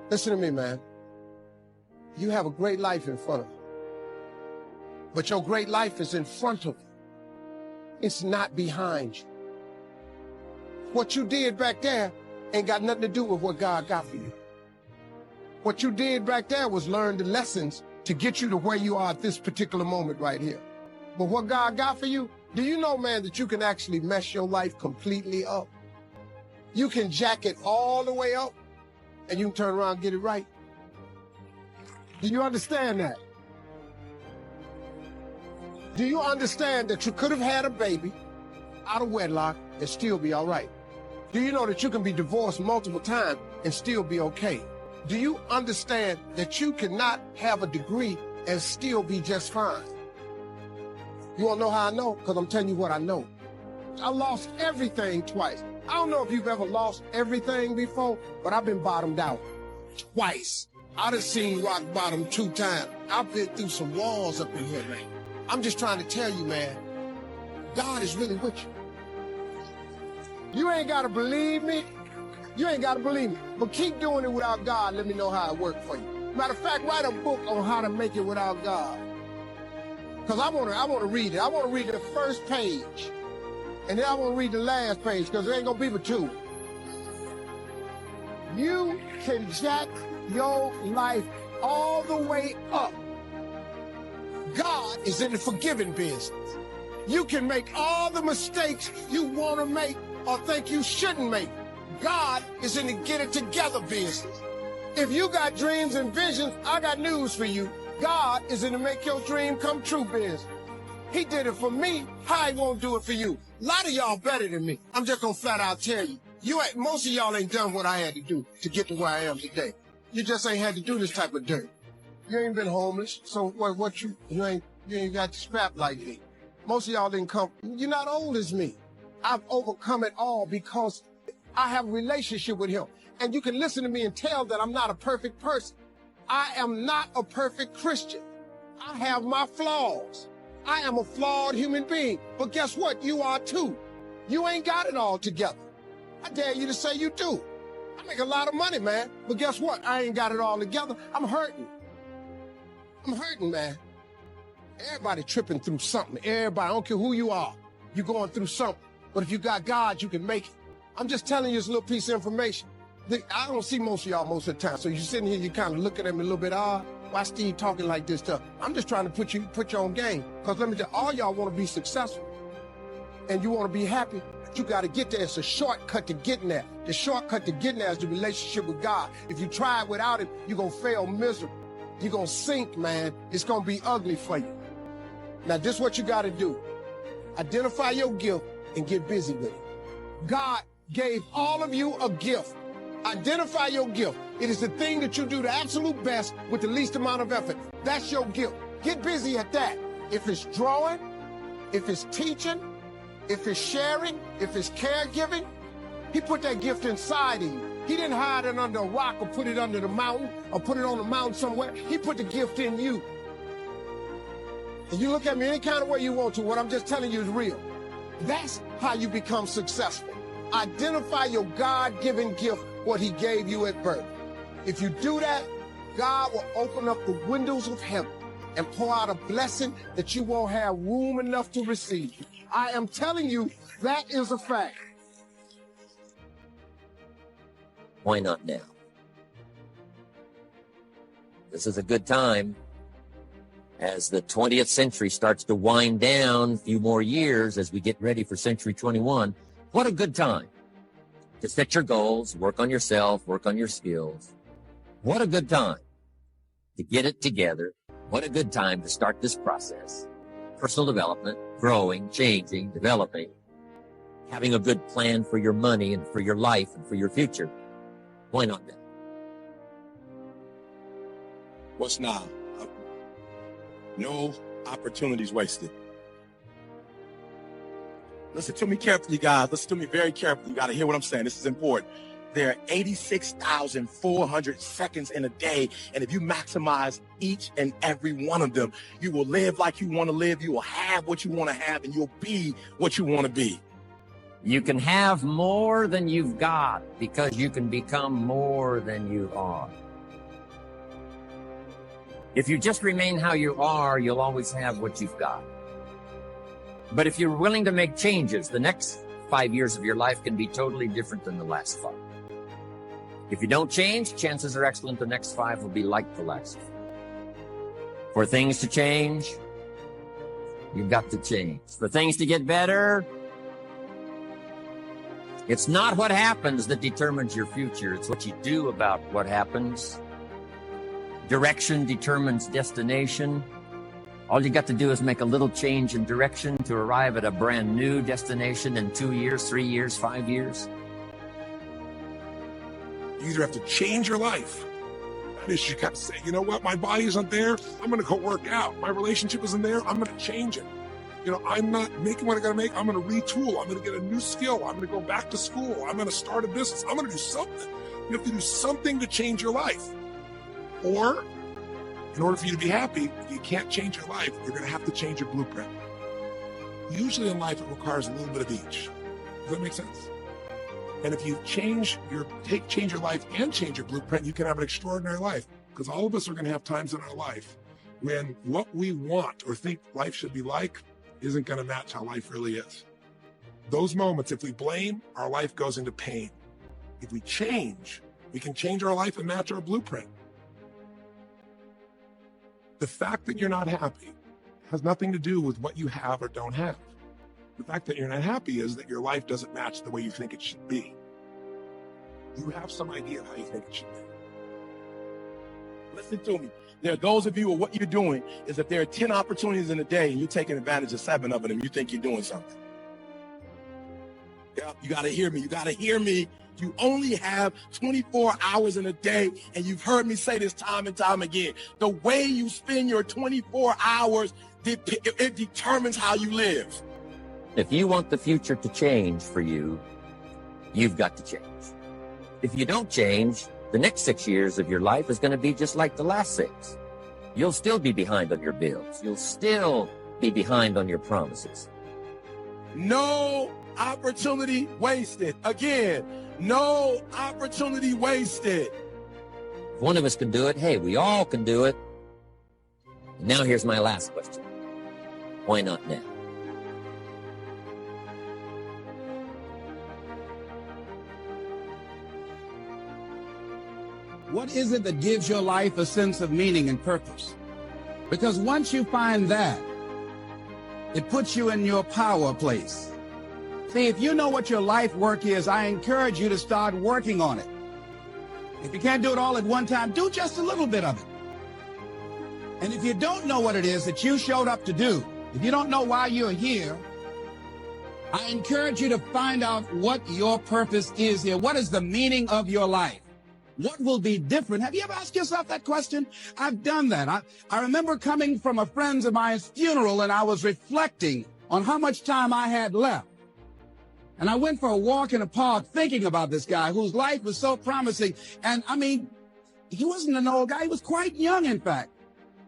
Listen to me, man. You have a great life in front of you. But your great life is in front of you. It's not behind you. What you did back there ain't got nothing to do with what God got for you. What you did back there was learn the lessons to get you to where you are at this particular moment right here. But what God got for you, do you know, man, that you can actually mess your life completely up? You can jack it all the way up, and you can turn around and get it right. Do you understand that? Do you understand that you could have had a baby out of wedlock and still be all right? Do you know that you can be divorced multiple times and still be okay? Do you understand that you cannot have a degree and still be just fine? You want to know how I know? Because I'm telling you what I know. I lost everything twice. I don't know if you've ever lost everything before, but I've been bottomed out twice. I done seen rock bottom 2 times. I've been through some walls up in here, man. I'm just trying to tell you, man, God is really with you. You ain't got to believe me. You ain't got to believe me. But keep doing it without God. Let me know how it worked for you. Matter of fact, write a book on how to make it without God. Because I want to read it. I want to read the first page. And then I want to read the last page because there ain't going to be but 2. You can jack your life all the way up. God is in the forgiving business. You can make all the mistakes you want to make or think you shouldn't make. God is in the get it together business. If you got dreams and visions, I got news for you. God is in the make your dream come true business. He did it for me. How he won't do it for you? A lot of y'all better than me. I'm just gonna flat out tell you. Most of y'all ain't done what I had to do to get to where I am today. You just ain't had to do this type of dirt. You ain't been homeless, so you ain't got the scrap like me. Most of y'all didn't come. You're not old as me. I've overcome it all because I have a relationship with him. And you can listen to me and tell that I'm not a perfect person. I am not a perfect Christian. I have my flaws. I am a flawed human being. But guess what? You are too. You ain't got it all together. I dare you to say you do. I make a lot of money, man. But guess what? I ain't got it all together. I'm hurting. I'm hurting, man. Everybody tripping through something. Everybody, I don't care who you are. You're going through something. But if you got God, you can make it. I'm just telling you this little piece of information. I don't see most of y'all most of the time. So you're sitting here, you kind of looking at me a little bit odd. Why Steve talking like this stuff? I'm just trying to put you on game. Because let me tell you, all y'all want to be successful. And you want to be happy. But you got to get there. It's a shortcut to getting there. The shortcut to getting there is the relationship with God. If you try it without it, you're going to fail miserably. You're going to sink, man. It's going to be ugly for you. Now, this is what you got to do. Identify your gift and get busy with it. God gave all of you a gift. Identify your gift. It is the thing that you do the absolute best with the least amount of effort. That's your gift. Get busy at that. If it's drawing, if it's teaching, if it's sharing, if it's caregiving, he put that gift inside of you. He didn't hide it under a rock or put it under the mountain or put it on the mountain somewhere. He put the gift in you. And you look at me any kind of way you want to. What I'm just telling you is real. That's how you become successful. Identify your God-given gift, what he gave you at birth. If you do that, God will open up the windows of heaven and pour out a blessing that you won't have room enough to receive. I am telling you, that is a fact. Why not now? This is a good time. As the 20th century starts to wind down, a few more years as we get ready for century 21, what a good time to set your goals, work on yourself, work on your skills. What a good time to get it together. What a good time to start this process. Personal development, growing, changing, developing, having a good plan for your money and for your life and for your future. Why not now? What's now? No opportunities wasted. Listen to me carefully, guys. Listen to me very carefully. You got to hear what I'm saying. This is important. There are 86,400 seconds in a day. And if you maximize each and every one of them, you will live like you want to live. You will have what you want to have, and you'll be what you want to be. You can have more than you've got because you can become more than you are. If you just remain how you are, you'll always have what you've got. But if you're willing to make changes, the next 5 years of your life can be totally different than the last 5. If you don't change, chances are excellent the next 5 will be like the last 5. For things to change, you've got to change. For things to get better, it's not what happens that determines your future. It's what you do about what happens. Direction determines destination. All you got to do is make a little change in direction to arrive at a brand new destination in 2 years, 3 years, 5 years. You either have to change your life. That is, you got to say, you know what, my body isn't there, I'm going to go work out. My relationship isn't there, I'm going to change it. You know, I'm not making what I got to make, I'm going to retool, I'm going to get a new skill, I'm going to go back to school, I'm going to start a business, I'm going to do something. You have to do something to change your life. Or, in order for you to be happy, if you can't change your life, you're going to have to change your blueprint. Usually in life, it requires a little bit of each. Does that make sense? And if you change your life and change your blueprint, you can have an extraordinary life. Because all of us are going to have times in our life when what we want or think life should be like isn't going to match how life really is. Those moments, if we blame, our life goes into pain. If we change, we can change our life and match our blueprint. The fact that you're not happy has nothing to do with what you have or don't have. The fact that you're not happy is that your life doesn't match the way you think it should be. You have some idea of how you think it should be. Listen to me. There are those of you who what you're doing is if there are 10 opportunities in a day and you're taking advantage of 7 of them and you think you're doing something. Yeah, you got to hear me. You got to hear me. You only have 24 hours in a day, and you've heard me say this time and time again. The way you spend your 24 hours, it determines how you live. If you want the future to change for you, you've got to change. If you don't change, the next 6 years of your life is going to be just like the last 6. You'll still be behind on your bills. You'll still be behind on your promises. No opportunity wasted. Again, no opportunity wasted. If one of us can do it, hey, we all can do it. And now here's my last question. Why not now? What is it that gives your life a sense of meaning and purpose? Because once you find that, it puts you in your power place. See, if you know what your life work is, I encourage you to start working on it. If you can't do it all at one time, do just a little bit of it. And if you don't know what it is that you showed up to do, if you don't know why you're here, I encourage you to find out what your purpose is here. What is the meaning of your life? What will be different? Have you ever asked yourself that question? I've done that. I remember coming from a friend of mine's funeral, and I was reflecting on how much time I had left. And I went for a walk in a park thinking about this guy whose life was so promising. And I mean, he wasn't an old guy. He was quite young, in fact.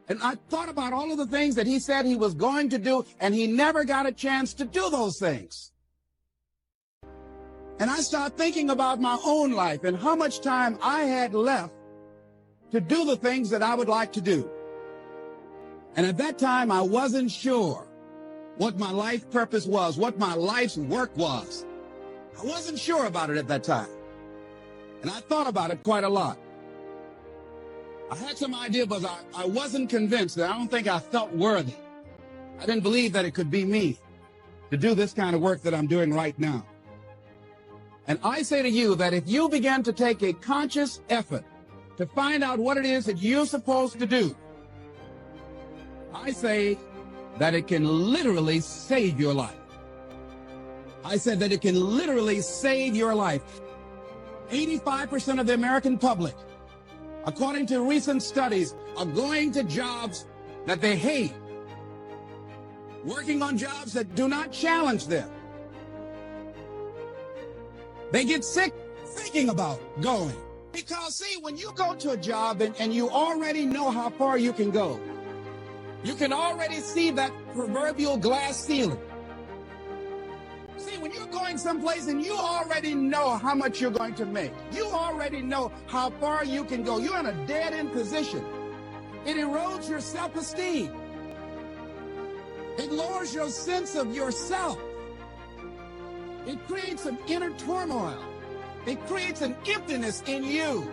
And I thought about all of the things that he said he was going to do, and he never got a chance to do those things. And I started thinking about my own life and how much time I had left to do the things that I would like to do. And at that time, I wasn't sure what my life purpose was, what my life's work was. I wasn't sure about it at that time. And I thought about it quite a lot. I had some idea, but I wasn't convinced. That I don't think I felt worthy. I didn't believe that it could be me to do this kind of work that I'm doing right now. And I say to you that if you begin to take a conscious effort to find out what it is that you're supposed to do, I say that it can literally save your life. I said that it can literally save your life. 85% of the American public, according to recent studies, are going to jobs that they hate, working on jobs that do not challenge them. They get sick thinking about going. Because, see, when you go to a job and you already know how far you can go, you can already see that proverbial glass ceiling. See, when you're going someplace and you already know how much you're going to make, you already know how far you can go, you're in a dead-end position. It erodes your self-esteem. It lowers your sense of yourself. It creates an inner turmoil. It creates an emptiness in you.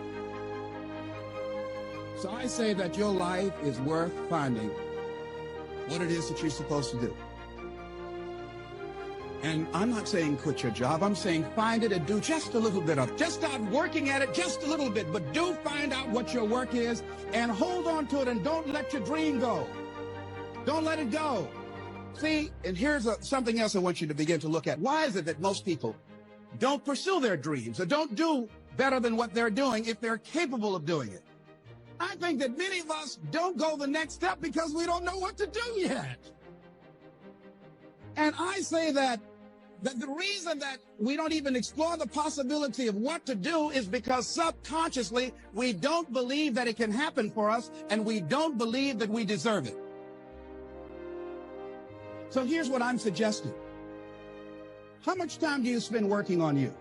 So I say that your life is worth finding what it is that you're supposed to do. And I'm not saying quit your job. I'm saying find it and do just a little bit of it. Just start working at it just a little bit. But do find out what your work is and hold on to it and don't let your dream go. Don't let it go. See, and here's something else I want you to begin to look at. Why is it that most people don't pursue their dreams or don't do better than what they're doing if they're capable of doing it? I think that many of us don't go the next step because we don't know what to do yet. And I say that the reason that we don't even explore the possibility of what to do is because subconsciously we don't believe that it can happen for us and we don't believe that we deserve it. So here's what I'm suggesting. How much time do you spend working on you?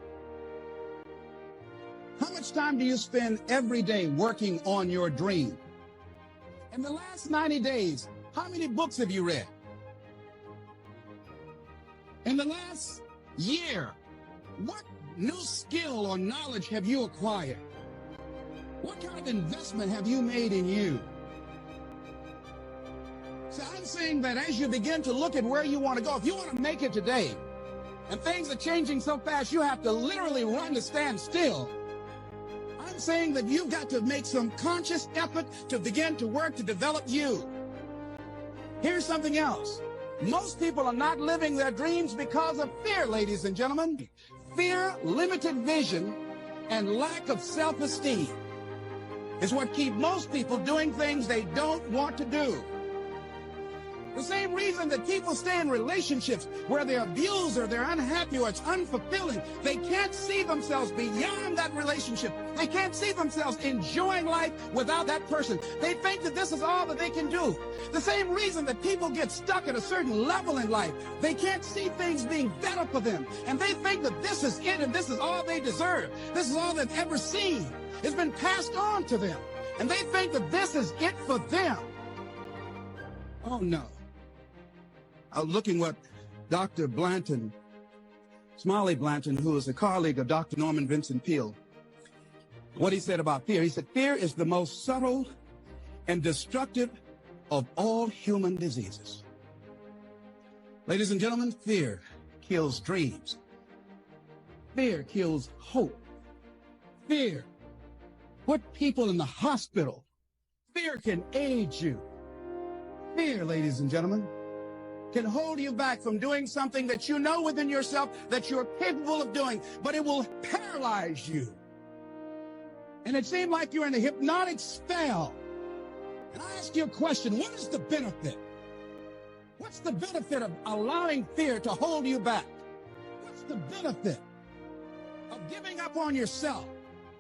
How much time do you spend every day working on your dream? In the last 90 days, how many books have you read? In the last year, what new skill or knowledge have you acquired? What kind of investment have you made in you? So I'm saying that as you begin to look at where you want to go, if you want to make it today, and things are changing so fast, you have to literally run to stand still. I'm saying that you've got to make some conscious effort to begin to work to develop you. Here's something else. Most people are not living their dreams because of fear, ladies and gentlemen. Fear, limited vision, and lack of self-esteem is what keep most people doing things they don't want to do. The same reason that people stay in relationships where they're abused or they're unhappy or it's unfulfilling. They can't see themselves beyond that relationship. They can't see themselves enjoying life without that person. They think that this is all that they can do. The same reason that people get stuck at a certain level in life. They can't see things being better for them. And they think that this is it and this is all they deserve. This is all they've ever seen. It's been passed on to them. And they think that this is it for them. Oh, no. I was looking what Dr. Blanton, Smiley Blanton, who is a colleague of Dr. Norman Vincent Peale, what he said about fear. He said, fear is the most subtle and destructive of all human diseases. Ladies and gentlemen, fear kills dreams. Fear kills hope. Fear put people in the hospital. Fear can age you. Fear, ladies and gentlemen, can hold you back from doing something that you know within yourself that you're capable of doing, but it will paralyze you. And it seems like you're in a hypnotic spell. And I ask you a question, what is the benefit? What's the benefit of allowing fear to hold you back? What's the benefit of giving up on yourself,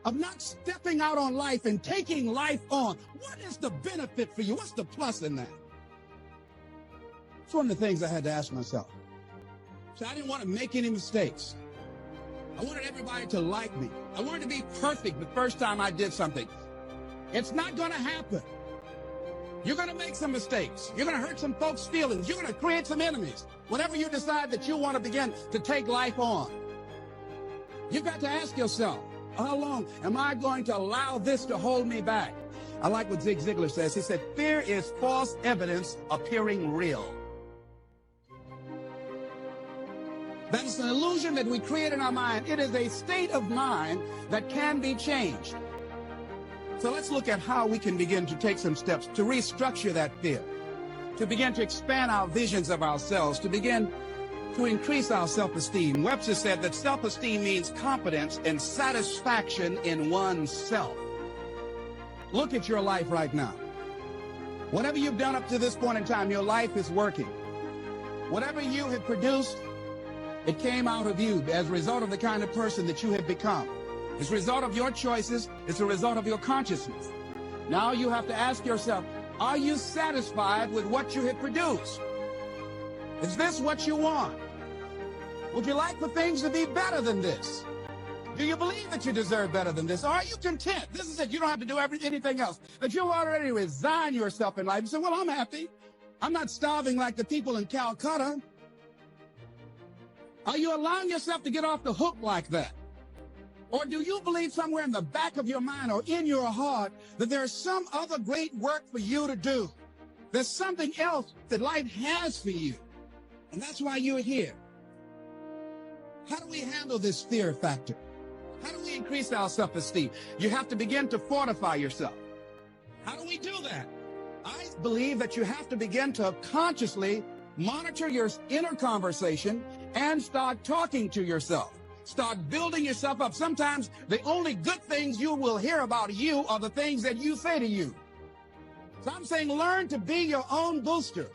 of not stepping out on life and taking life on? What is the benefit for you? What's the plus in that? It's one of the things I had to ask myself. So I didn't want to make any mistakes. I wanted everybody to like me. I wanted to be perfect the first time I did something. It's not going to happen. You're going to make some mistakes. You're going to hurt some folks' feelings. You're going to create some enemies. Whenever you decide that you want to begin to take life on, you've got to ask yourself, how long am I going to allow this to hold me back? I like what Zig Ziglar says. He said, fear is false evidence appearing real. That is an illusion that we create in our mind. It is a state of mind that can be changed. So let's look at how we can begin to take some steps to restructure that fear, to begin to expand our visions of ourselves, to begin to increase our self-esteem. Webster said that self-esteem means confidence and satisfaction in oneself. Look at your life right now. Whatever you've done up to this point in time, your life is working. Whatever you have produced, it came out of you as a result of the kind of person that you have become. It's a result of your choices. It's a result of your consciousness. Now you have to ask yourself, are you satisfied with what you have produced? Is this what you want? Would you like for things to be better than this? Do you believe that you deserve better than this? Or are you content? This is it. You don't have to do anything else. That you've already resigned yourself in life and say, well, I'm happy. I'm not starving like the people in Calcutta. Are you allowing yourself to get off the hook like that? Or do you believe somewhere in the back of your mind or in your heart that there's some other great work for you to do? There's something else that life has for you. And that's why you're here. How do we handle this fear factor? How do we increase our self-esteem? You have to begin to fortify yourself. How do we do that? I believe that you have to begin to consciously monitor your inner conversation and start talking to yourself. Start building yourself up. Sometimes the only good things you will hear about you are the things that you say to you. So I'm saying learn to be your own booster.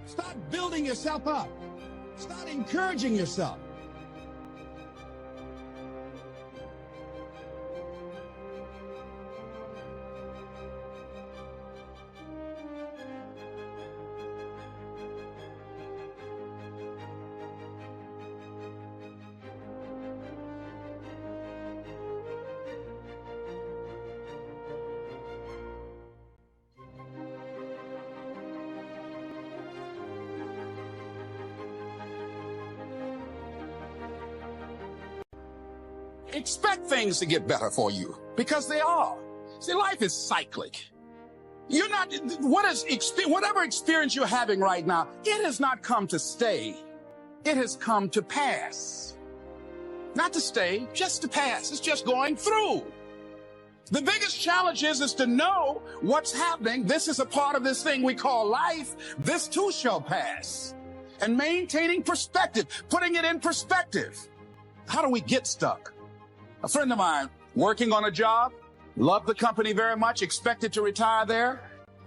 Start building yourself up. Start encouraging yourself. Expect things to get better for you because they are. See, life is cyclic. You're not, whatever experience you're having right now, it has not come to stay. It has come to pass. Not to stay, just to pass. It's just going through. The biggest challenge is to know what's happening. This is a part of this thing we call life. This too shall pass. And maintaining perspective, putting it in perspective. How do we get stuck? A friend of mine working on a job, loved the company very much, expected to retire there.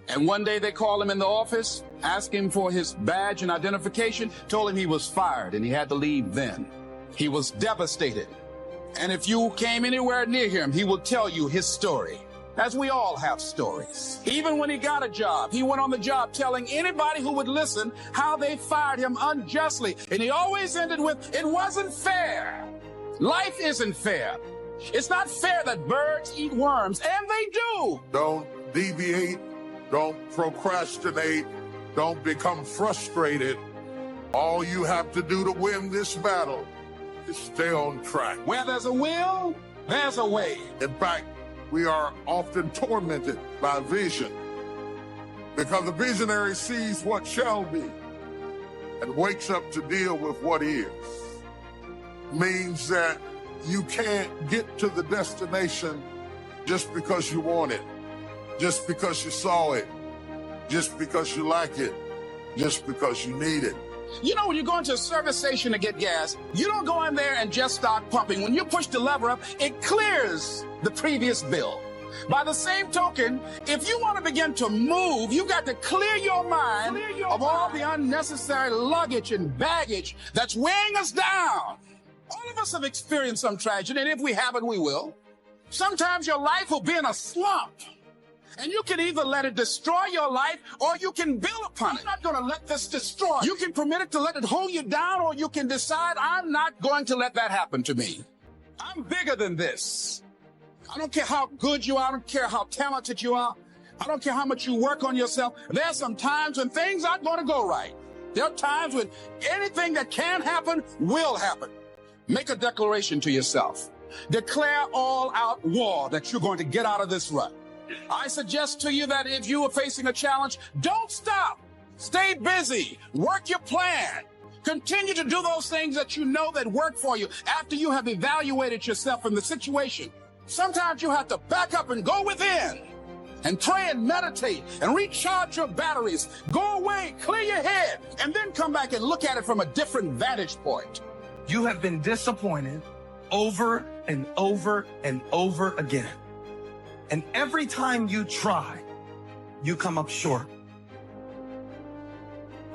And one day they called him in the office, asked him for his badge and identification, told him he was fired and he had to leave then. He was devastated. And if you came anywhere near him, he would tell you his story. As we all have stories. Even when he got a job, he went on the job telling anybody who would listen how they fired him unjustly. And he always ended with, it wasn't fair. Life isn't fair. It's not fair that birds eat worms, and they do. Don't deviate. Don't procrastinate. Don't become frustrated. All you have to do to win this battle is stay on track. Where there's a will, there's a way. In fact, we are often tormented by vision because the visionary sees what shall be and wakes up to deal with what is. Means that you can't get to the destination just because you want it, just because you saw it, just because you like it, just because you need it. You know, when you go into a service station to get gas, you don't go in there and just start pumping. When you push the lever up, it clears the previous bill. By the same token, if you want to begin to move, you got to clear your mind of all the unnecessary luggage and baggage that's weighing us down. All of us have experienced some tragedy, and if we haven't, we will. Sometimes your life will be in a slump, and you can either let it destroy your life, or you can build upon it. I'm not going to let this destroy. You can permit it to let it hold you down, or you can decide, I'm not going to let that happen to me. I'm bigger than this. I don't care how good you are. I don't care how talented you are. I don't care how much you work on yourself. There's some times when things aren't going to go right. There are times when anything that can happen will happen. Make a declaration to yourself. Declare all out war that you're going to get out of this rut. I suggest to you that if you are facing a challenge, don't stop. Stay busy. Work your plan. Continue to do those things that you know that work for you after you have evaluated yourself in the situation. Sometimes you have to back up and go within and pray and meditate and recharge your batteries. Go away, clear your head, and then come back and look at it from a different vantage point. You have been disappointed over and over and over again. And every time you try, you come up short.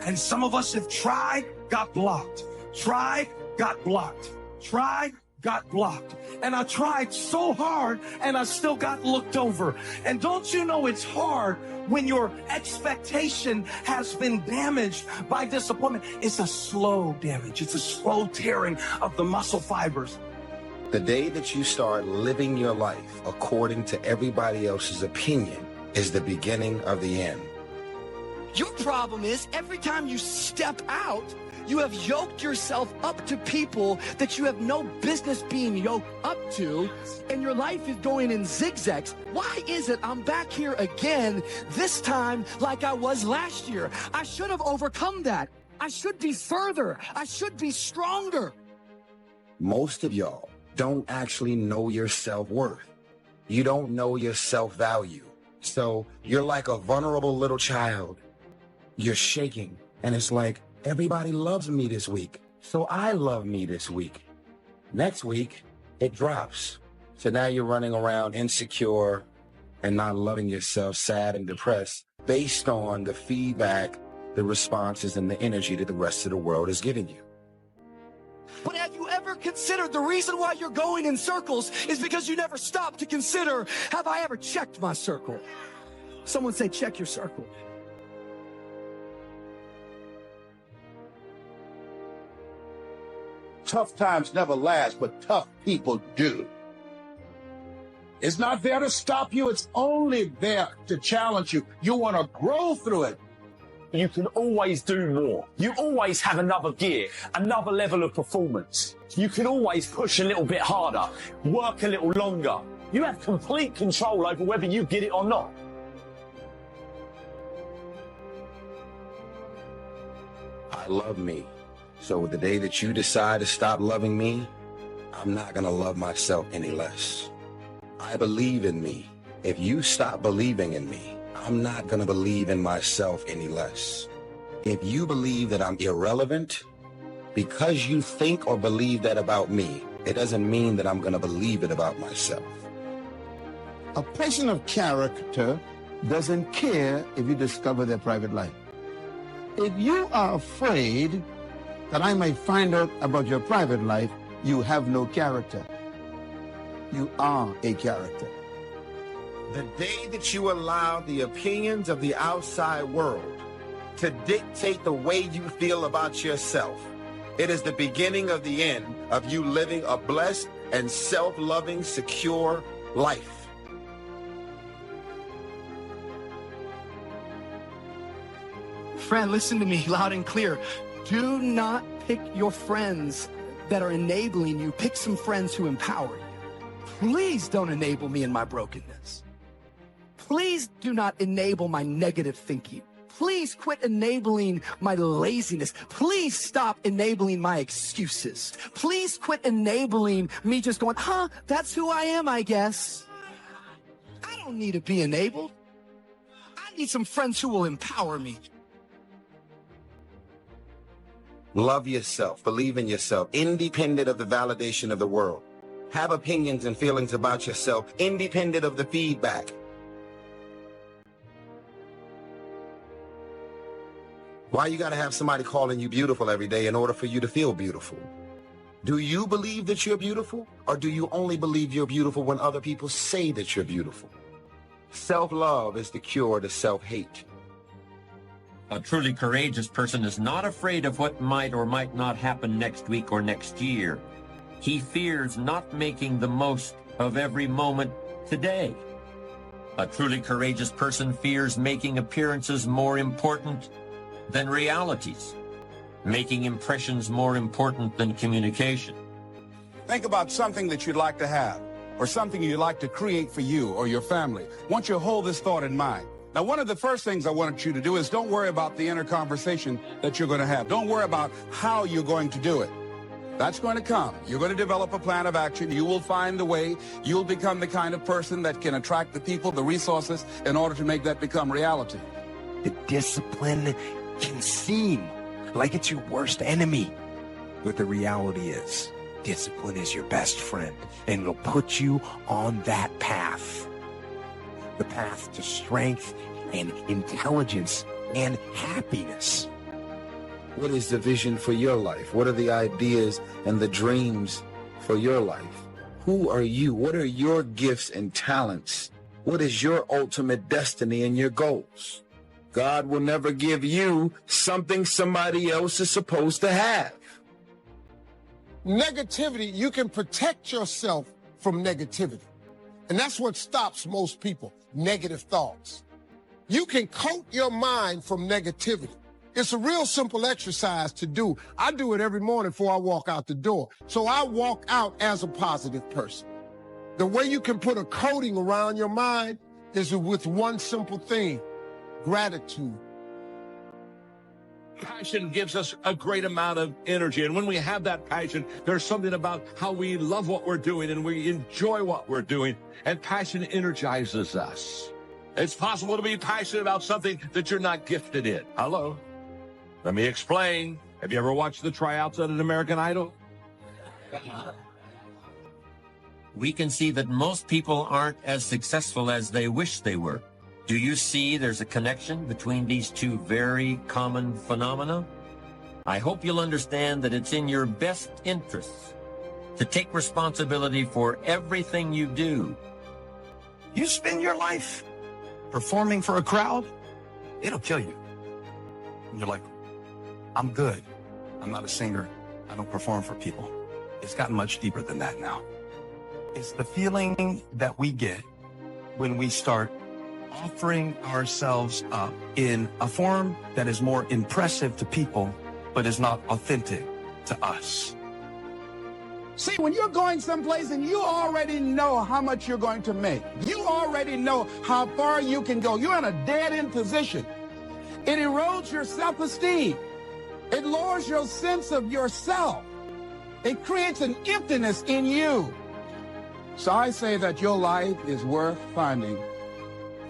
And some of us have tried, got blocked. Tried, got blocked. Tried, got blocked. And I tried so hard and I still got looked over. And don't you know it's hard when your expectation has been damaged by disappointment? It's a slow damage. It's a slow tearing of the muscle fibers. The day that you start living your life according to everybody else's opinion is the beginning of the end. Your problem is every time you step out, you have yoked yourself up to people that you have no business being yoked up to, and your life is going in zigzags. Why is it I'm back here again, this time like I was last year? I should have overcome that. I should be further. I should be stronger. Most of y'all don't actually know your self-worth. You don't know your self-value. So you're like a vulnerable little child. You're shaking, and it's like, everybody loves me this week, so I love me this week. Next week, it drops. So now you're running around insecure and not loving yourself, sad and depressed, based on the feedback, the responses, and the energy that the rest of the world is giving you. But have you ever considered the reason why you're going in circles is because you never stop to consider, have I ever checked my circle? Someone say, check your circle. Tough times never last, but tough people do. It's not there to stop you. It's only there to challenge you. You want to grow through it. You can always do more. You always have another gear, another level of performance. You can always push a little bit harder, work a little longer. You have complete control over whether you get it or not. I love me. So the day that you decide to stop loving me, I'm not going to love myself any less. I believe in me. If you stop believing in me, I'm not going to believe in myself any less. If you believe that I'm irrelevant, because you think or believe that about me, it doesn't mean that I'm going to believe it about myself. A person of character doesn't care if you discover their private life. If you are afraid that I may find out about your private life, you have no character. You are a character. The day that you allow the opinions of the outside world to dictate the way you feel about yourself, it is the beginning of the end of you living a blessed and self-loving, secure life. Friend, listen to me loud and clear. Do not pick your friends that are enabling you. Pick some friends who empower you. Please don't enable me in my brokenness. Please do not enable my negative thinking. Please quit enabling my laziness. Please stop enabling my excuses. Please quit enabling me just going, that's who I am, I guess. I don't need to be enabled. I need some friends who will empower me. Love yourself, believe in yourself, independent of the validation of the world. Have opinions and feelings about yourself, independent of the feedback. Why you gotta have somebody calling you beautiful every day in order for you to feel beautiful? Do you believe that you're beautiful, or do you only believe you're beautiful when other people say that you're beautiful? Self-love is the cure to self-hate. A truly courageous person is not afraid of what might or might not happen next week or next year. He fears not making the most of every moment today. A truly courageous person fears making appearances more important than realities, making impressions more important than communication. Think about something that you'd like to have, or something you'd like to create for you or your family. I want you to hold this thought in mind. Now, one of the first things I want you to do is don't worry about the inner conversation that you're going to have. Don't worry about how you're going to do it. That's going to come. You're going to develop a plan of action. You will find the way. You'll become the kind of person that can attract the people, the resources, in order to make that become reality. The discipline can seem like it's your worst enemy. But the reality is, discipline is your best friend, and it'll put you on that path. The path to strength and intelligence and happiness. What is the vision for your life? What are the ideas and the dreams for your life? Who are you? What are your gifts and talents? What is your ultimate destiny and your goals? God will never give you something somebody else is supposed to have. Negativity, you can protect yourself from negativity. And that's what stops most people, negative thoughts. You can coat your mind from negativity. It's a real simple exercise to do. I do it every morning before I walk out the door. So I walk out as a positive person. The way you can put a coating around your mind is with one simple thing, gratitude. Passion gives us a great amount of energy. And when we have that passion, there's something about how we love what we're doing and we enjoy what we're doing. And passion energizes us. It's possible to be passionate about something that you're not gifted in. Hello? Let me explain. Have you ever watched the tryouts at an American Idol? We can see that most people aren't as successful as they wish they were. Do you see there's a connection between these two very common phenomena? I hope you'll understand that it's in your best interests to take responsibility for everything you do. You spend your life performing for a crowd, it'll kill you. And you're like, I'm good. I'm not a singer. I don't perform for people. It's gotten much deeper than that now. It's the feeling that we get when we start offering ourselves up in a form that is more impressive to people, but is not authentic to us. See, when you're going someplace and you already know how much you're going to make, you already know how far you can go, you're in a dead-end position. It erodes your self-esteem. It lowers your sense of yourself. It creates an emptiness in you. So I say that your life is worth finding.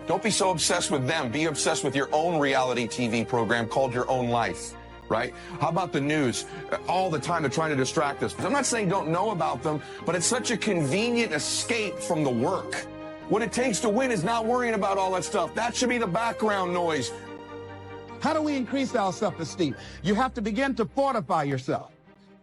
Don't be so obsessed with them. Be obsessed with your own reality TV program called Your Own Life, right? How about the news? All the time they're trying to distract us. I'm not saying don't know about them, but it's such a convenient escape from the work. What it takes to win is not worrying about all that stuff. That should be the background noise. How do we increase our self-esteem? You have to begin to fortify yourself.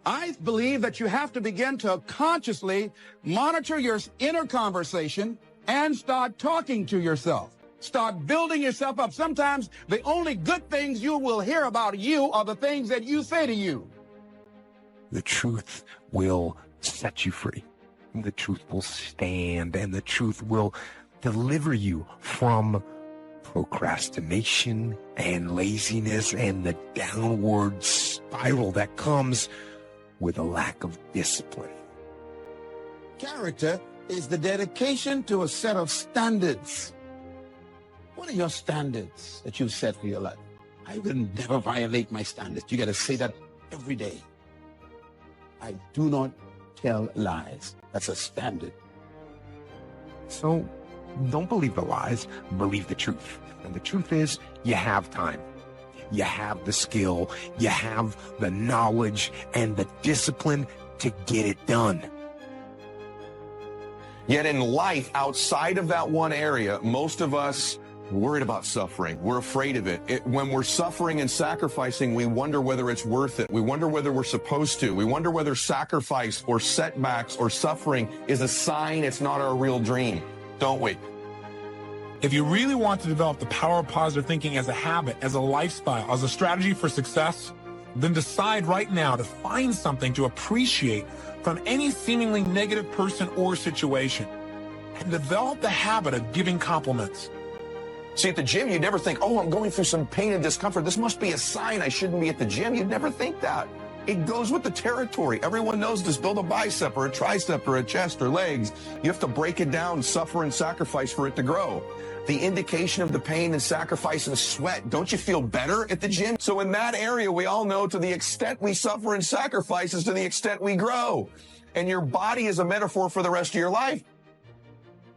I believe that you have to begin to consciously monitor your inner conversation and start talking to yourself. Start building yourself up. Sometimes the only good things you will hear about you are the things that you say to you. The truth will set you free. The truth will stand, and the truth will deliver you from procrastination and laziness and the downward spiral that comes with a lack of discipline. Character is the dedication to a set of standards. What are your standards that you've set for your life? I will never violate my standards. You got to say that every day. I do not tell lies. That's a standard. So don't believe the lies, believe the truth. And the truth is, you have time. You have the skill, you have the knowledge and the discipline to get it done. Yet in life, outside of that one area, most of us are worried about suffering. We're afraid of it. When we're suffering and sacrificing, we wonder whether it's worth it. We wonder whether we're supposed to. We wonder whether sacrifice or setbacks or suffering is a sign it's not our real dream, don't we? If you really want to develop the power of positive thinking as a habit, as a lifestyle, as a strategy for success, then decide right now to find something to appreciate from any seemingly negative person or situation, and develop the habit of giving compliments. See, at the gym, you'd never think, oh, I'm going through some pain and discomfort. This must be a sign I shouldn't be at the gym. You'd never think that. It goes with the territory. Everyone knows to build a bicep or a tricep or a chest or legs. You have to break it down, suffer and sacrifice for it to grow. The indication of the pain and sacrifice and sweat. Don't you feel better at the gym? So in that area, we all know to the extent we suffer and sacrifice is to the extent we grow. And your body is a metaphor for the rest of your life.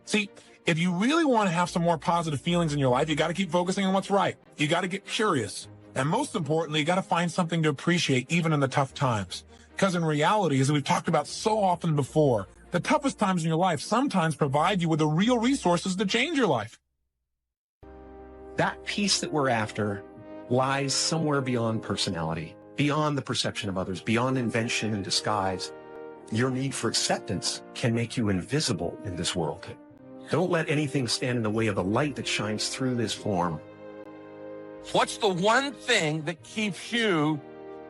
See, if you really want to have some more positive feelings in your life, you got to keep focusing on what's right. You got to get curious. And most importantly, you got to find something to appreciate even in the tough times. Because in reality, as we've talked about so often before, the toughest times in your life sometimes provide you with the real resources to change your life. That piece that we're after lies somewhere beyond personality, beyond the perception of others, beyond invention and disguise. Your need for acceptance can make you invisible in this world. Don't let anything stand in the way of the light that shines through this form. What's the one thing that keeps you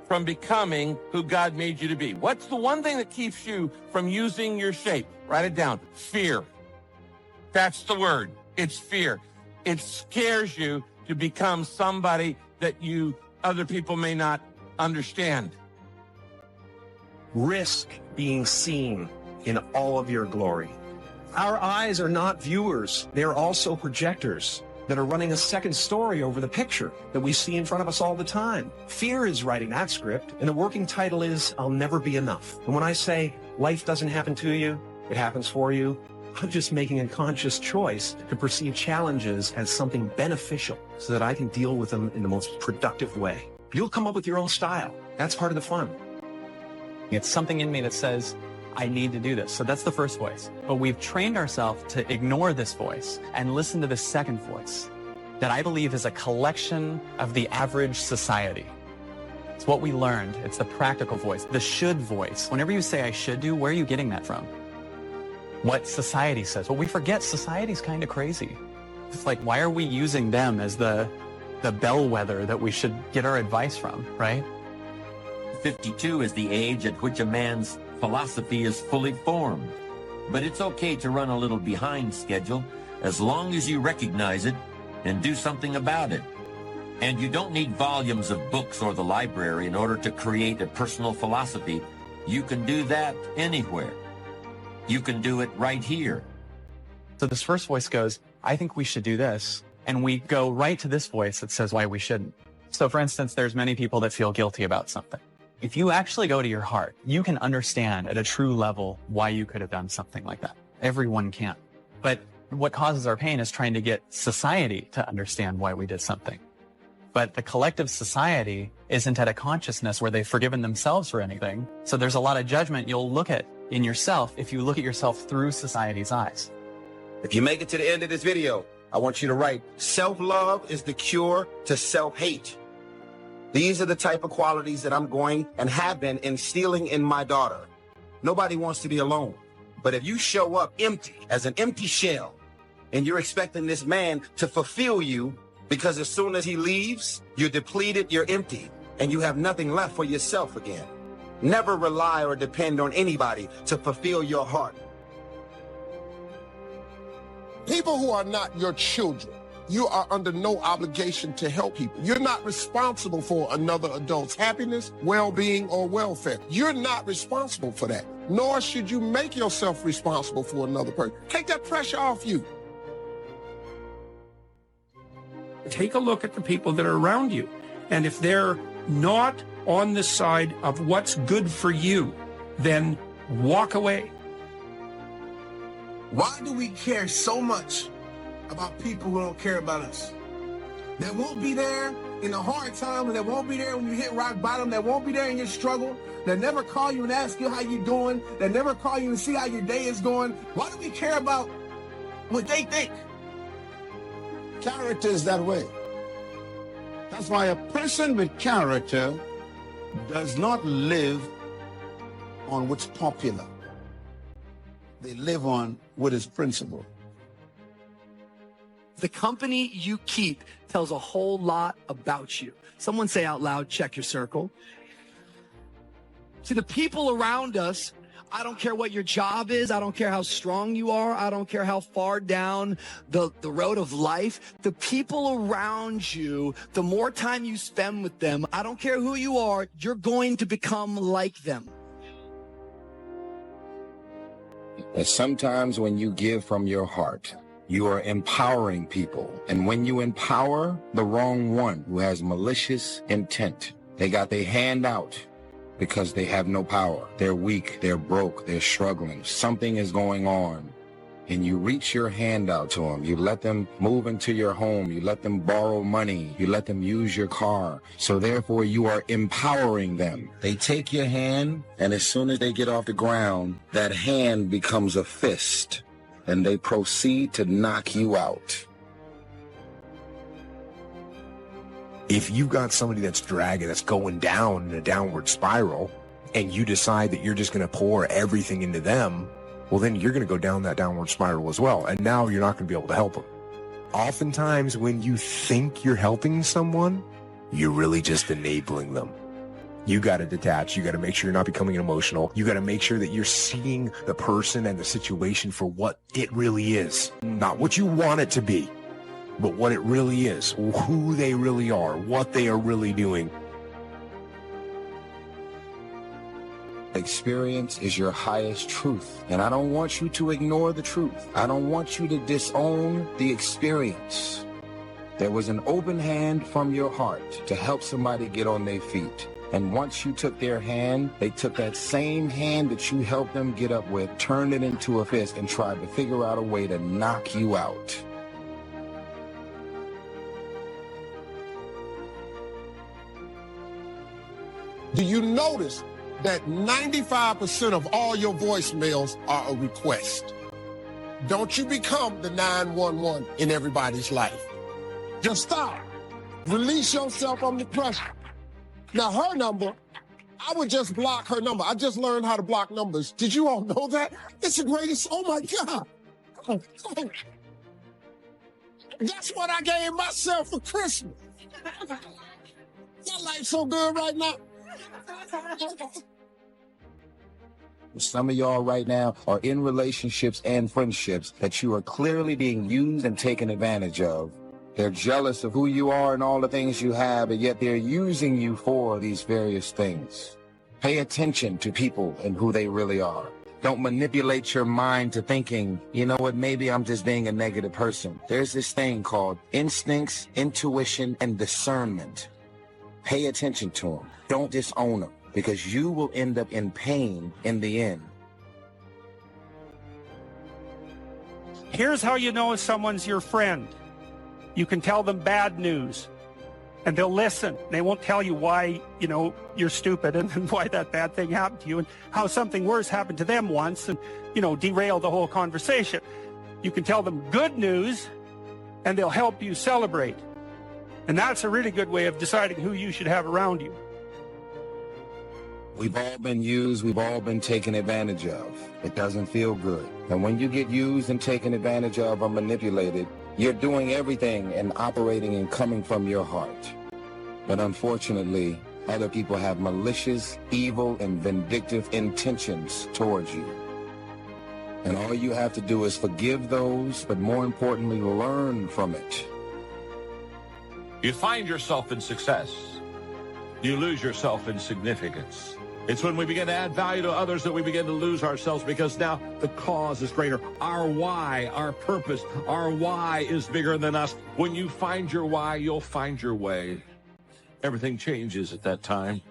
from becoming who God made you to be? What's the one thing that keeps you from using your shape? Write it down. Fear. That's the word. It's fear. It scares you to become somebody that other people may not understand. Risk being seen in all of your glory. Our eyes are not viewers. They're also projectors that are running a second story over the picture that we see in front of us all the time. Fear is writing that script, and the working title is, I'll Never Be Enough. And when I say life doesn't happen to you, it happens for you, I'm just making a conscious choice to perceive challenges as something beneficial so that I can deal with them in the most productive way. You'll come up with your own style. That's part of the fun. It's something in me that says, I need to do this. So that's the first voice. But we've trained ourselves to ignore this voice and listen to the second voice that I believe is a collection of the average society. It's what we learned. It's the practical voice, the should voice. Whenever you say I should do, where are you getting that from? What society says. Well, we forget society's kind of crazy. It's like, why are we using them as the bellwether that we should get our advice from, right? 52 is the age at which a man's philosophy is fully formed. But it's okay to run a little behind schedule as long as you recognize it and do something about it. And you don't need volumes of books or the library in order to create a personal philosophy. You can do that anywhere. You can do it right here. So this first voice goes, I think we should do this. And we go right to this voice that says why we shouldn't. So for instance, there's many people that feel guilty about something. If you actually go to your heart, you can understand at a true level why you could have done something like that. Everyone can. But what causes our pain is trying to get society to understand why we did something. But the collective society isn't at a consciousness where they've forgiven themselves for anything. So there's a lot of judgment you'll look at in yourself if you look at yourself through society's eyes. If you make it to the end of this video, I want you to write, self-love is the cure to self-hate. These are the type of qualities that I'm going and have been instilling in my daughter. Nobody wants to be alone. But if you show up empty, as an empty shell, and you're expecting this man to fulfill you, because as soon as he leaves, you're depleted, you're empty, and you have nothing left for yourself again. Never rely or depend on anybody to fulfill your heart. People who are not your children, you are under no obligation to help people. You're not responsible for another adult's happiness, well-being, or welfare. You're not responsible for that, nor should you make yourself responsible for another person. Take that pressure off you. Take a look at the people that are around you. And if they're not on the side of what's good for you, then walk away. Why do we care so much about people who don't care about us? That won't be there in the hard time, and that won't be there when you hit rock bottom, that won't be there in your struggle, that never call you and ask you how you're doing, that never call you and see how your day is going. Why do we care about what they think? Character is that way. That's why a person with character does not live on what's popular. They live on what is principle. The company you keep tells a whole lot about you. Someone say out loud, check your circle. See, the people around us, I don't care what your job is. I don't care how strong you are. I don't care how far down the road of life. The people around you, the more time you spend with them, I don't care who you are, you're going to become like them. That sometimes when you give from your heart, you are empowering people. And when you empower the wrong one who has malicious intent, they got their hand out because they have no power. They're weak, they're broke, they're struggling. Something is going on. And you reach your hand out to them. You let them move into your home. You let them borrow money. You let them use your car. So therefore you are empowering them. They take your hand, and as soon as they get off the ground, that hand becomes a fist, and they proceed to knock you out. If you've got somebody that's dragging, that's going down in a downward spiral, and you decide that you're just going to pour everything into them, well, then you're going to go down that downward spiral as well. And now you're not going to be able to help them. Oftentimes when you think you're helping someone, you're really just enabling them. You got to detach. You got to make sure you're not becoming emotional. You got to make sure that you're seeing the person and the situation for what it really is. Not what you want it to be, but what it really is, who they really are, what they are really doing. Experience is your highest truth, and I don't want you to ignore the truth. I don't want you to disown the experience. There was an open hand from your heart to help somebody get on their feet. And once you took their hand, they took that same hand that you helped them get up with, turned it into a fist, and tried to figure out a way to knock you out. Do you notice that 95% of all your voicemails are a request? Don't you become the 911 in everybody's life. Just stop. Release yourself from the pressure. Now, her number, I would just block her number. I just learned how to block numbers. Did you all know that? It's the greatest. Oh, my God. That's what I gave myself for Christmas. My life's so good right now. Some of y'all right now are in relationships and friendships that you are clearly being used and taken advantage of. They're jealous of who you are and all the things you have, and yet they're using you for these various things. Pay attention to people and who they really are. Don't manipulate your mind to thinking, you know what, maybe I'm just being a negative person. There's this thing called instincts, intuition, and discernment. Pay attention to them. Don't disown them, because you will end up in pain in the end. Here's how you know if someone's your friend. You can tell them bad news, and they'll listen. They won't tell you why, you're stupid and why that bad thing happened to you and how something worse happened to them once and, derail the whole conversation. You can tell them good news, and they'll help you celebrate. And that's a really good way of deciding who you should have around you. We've all been used, we've all been taken advantage of. It doesn't feel good. And when you get used and taken advantage of or manipulated, you're doing everything and operating and coming from your heart. But unfortunately, other people have malicious, evil, and vindictive intentions towards you. And all you have to do is forgive those, but more importantly, learn from it. You find yourself in success. You lose yourself in significance. It's when we begin to add value to others that we begin to lose ourselves, because now the cause is greater. Our why, our purpose, our why is bigger than us. When you find your why, you'll find your way. Everything changes at that time.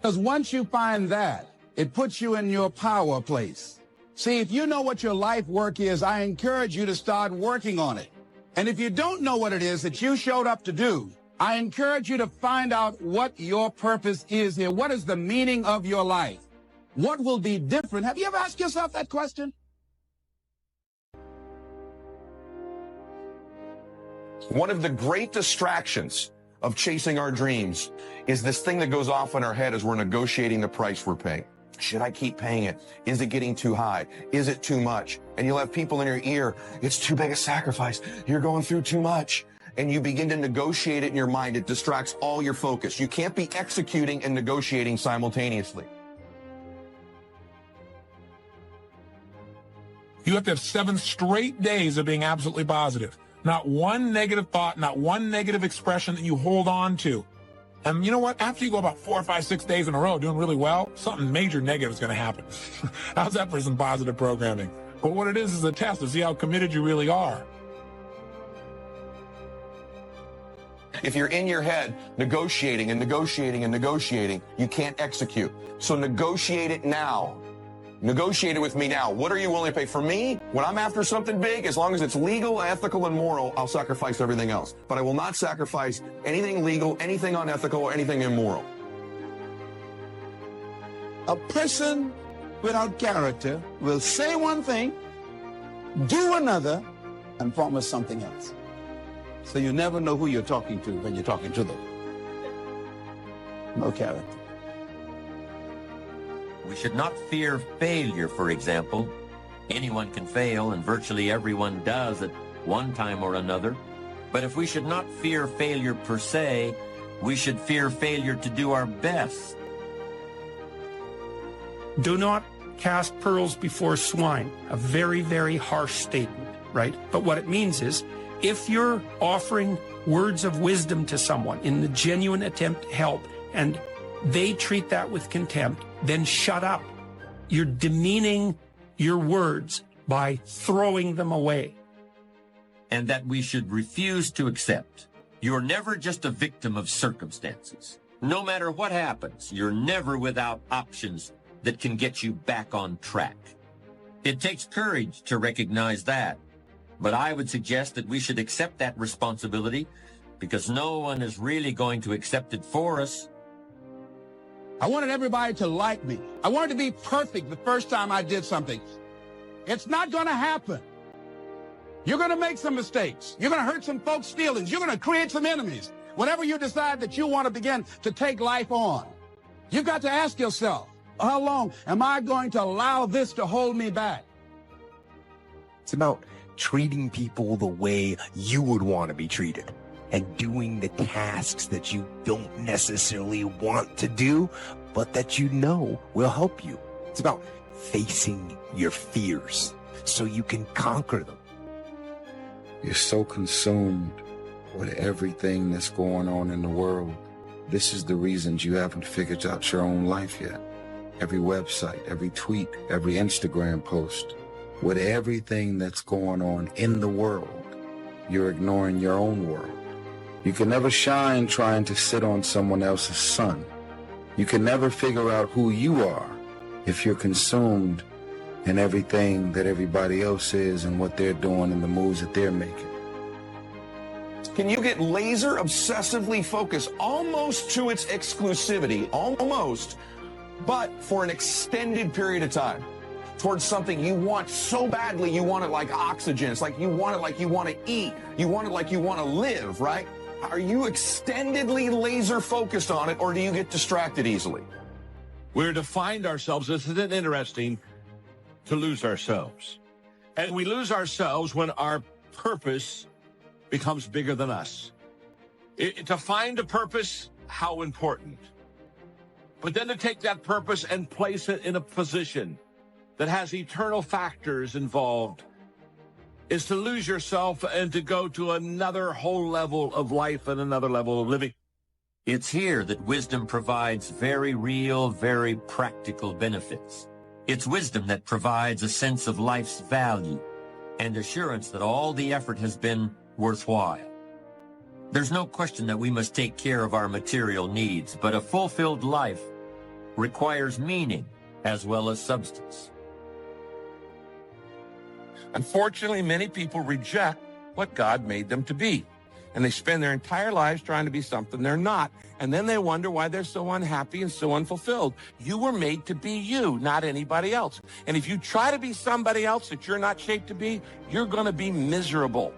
Because once you find that, it puts you in your power place. See, if you know what your life work is, I encourage you to start working on it. And if you don't know what it is that you showed up to do, I encourage you to find out what your purpose is here. What is the meaning of your life? What will be different? Have you ever asked yourself that question? One of the great distractions of chasing our dreams is this thing that goes off in our head as we're negotiating the price we're paying. Should I keep paying it? Is it getting too high? Is it too much? And you'll have people in your ear, it's too big a sacrifice. You're going through too much. And you begin to negotiate it in your mind. It distracts all your focus. You can't be executing and negotiating simultaneously. You have to have 7 straight days of being absolutely positive. Not one negative thought, not one negative expression that you hold on to. And you know what? After you go about 4, 5, 6 days in a row doing really well, something major negative is going to happen. How's that for some positive programming? But what it is a test to see how committed you really are. If you're in your head negotiating and negotiating and negotiating, you can't execute. So negotiate it now. Negotiate it with me now. What are you willing to pay? For me, when I'm after something big, as long as it's legal, ethical, and moral, I'll sacrifice everything else. But I will not sacrifice anything legal, anything unethical, or anything immoral. A person without character will say one thing, do another, and promise something else. So you never know who you're talking to when you're talking to them. No character. We should not fear failure, for example. Anyone can fail, and virtually everyone does at one time or another. But if we should not fear failure per se, We should fear failure to do our best. Do not cast pearls before swine. A very, very harsh statement, right? But what it means is, if you're offering words of wisdom to someone in the genuine attempt to help, and they treat that with contempt, then shut up. You're demeaning your words by throwing them away. And that we should refuse to accept. You're never just a victim of circumstances. No matter what happens, you're never without options that can get you back on track. It takes courage to recognize that, but I would suggest that we should accept that responsibility because no one is really going to accept it for us. I wanted everybody to like me. I wanted to be perfect the first time I did something. It's not going to happen. You're going to make some mistakes. You're going to hurt some folks' feelings. You're going to create some enemies. Whenever you decide that you want to begin to take life on, you've got to ask yourself, how long am I going to allow this to hold me back? It's about treating people the way you would want to be treated and doing the tasks that you don't necessarily want to do, but that you know will help you. It's about facing your fears so you can conquer them. You're so consumed with everything that's going on in the world. This is the reasons you haven't figured out your own life yet. Every website, every tweet, every Instagram post, with everything that's going on in the world, you're ignoring your own world. You can never shine trying to sit on someone else's sun. You can never figure out who you are if you're consumed in everything that everybody else is and what they're doing and the moves that they're making. Can you get laser obsessively focused almost to its exclusivity, almost, but for an extended period of time towards something you want so badly, you want it like oxygen. It's like you want it like you want to eat. You want it like you want to live, right? Are you extendedly laser focused on it, or do you get distracted easily? We're to find ourselves, isn't it interesting, to lose ourselves. And we lose ourselves when our purpose becomes bigger than us. To find a purpose, how important. But then to take that purpose and place it in a position that has eternal factors involved is to lose yourself and to go to another whole level of life and another level of living. It's here that wisdom provides very real, very practical benefits. It's wisdom that provides a sense of life's value and assurance that all the effort has been worthwhile. There's no question that we must take care of our material needs, but a fulfilled life requires meaning as well as substance. Unfortunately, many people reject what God made them to be, and they spend their entire lives trying to be something they're not, and then they wonder why they're so unhappy and so unfulfilled. You were made to be you, not anybody else. And if you try to be somebody else that you're not shaped to be, you're going to be miserable.